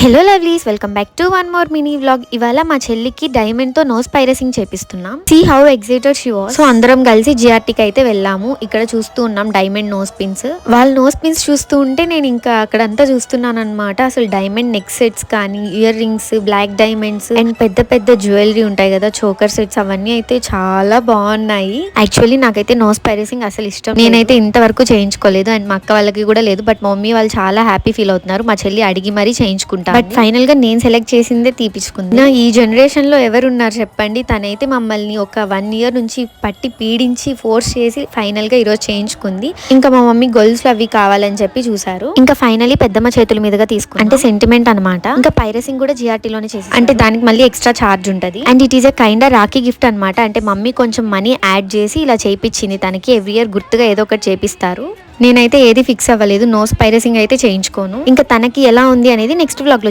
Hello lovelies, welcome back to one more mini vlog. ఇవాళ మా చెల్లికి డైమండ్ తో నోస్ పైరసింగ్ చేపిస్తున్నాం. See how excited she was. So అందరం కలిసి జిఆర్టీకి అయితే వెళ్ళాము. ఇక్కడ చూస్తూ ఉన్నాం డైమండ్ నోస్ పిన్స్. వాళ్ళ నోస్ పిన్స్ చూస్తూ ఉంటే నేను ఇంకా అక్కడంతా చూస్తున్నాను అనమాట. అసలు డైమండ్ నెక్ సెట్స్ కానీ, earrings, black diamonds and పెద్ద పెద్ద జ్యువెలరీ ఉంటాయి కదా, చోకర్ సెట్స్, అవన్నీ అయితే చాలా బాగున్నాయి. యాక్చువల్లీ నాకైతే నోస్ పైరసింగ్ అసలు ఇష్టం. నేనైతే ఇంతవరకు చేయించుకోలేదు అండ్ మా అక్క వాళ్ళకి కూడా లేదు. బట్ మమ్మీ వాళ్ళు చాలా హ్యాపీ ఫీల్ అవుతున్నారు. మా చెల్లి అడిగి మరీ చేయించుకుంటారు. బట్ ఫైనల్ గా నేను సెలెక్ట్ చేసిందే తీపించుకుంది. నా ఈ జనరేషన్ లో ఎవరున్నారు చెప్పండి. తనైతే మమ్మల్ని ఒక 1 year నుంచి పట్టి పీడించి ఫోర్స్ చేసి ఫైనల్ గా ఈరోజు చేయించుకుంది. ఇంకా మా మమ్మీ గొలుసులు అవి కావాలని చెప్పి చూసారు. ఇంకా ఫైనలీ పెద్దమ్మ చేతుల మీదుగా తీసుకుంది. అంటే సెంటిమెంట్ అనమాట. ఇంకా పైరసింగ్ కూడా జిఆర్టీలోనే చేసి, అంటే దానికి మళ్ళీ ఎక్స్ట్రా చార్జ్ ఉంటది. And it is a kind Rakhi gift అనమాట. అంటే మమ్మీ కొంచెం మనీ యాడ్ చేసి ఇలా చేయించింది. తనకి ఎవ్రీ ఇయర్ గుర్తుగా ఏదో ఒకటి చేపిస్తారు. నేనైతే ఏది ఫిక్స్ అవ్వలేదు. నోస్ పైరసింగ్ అయితే చేయించుకోను. ఇంకా తనకి ఎలా ఉంది అనేది నెక్స్ట్ వ్లాగ్ లో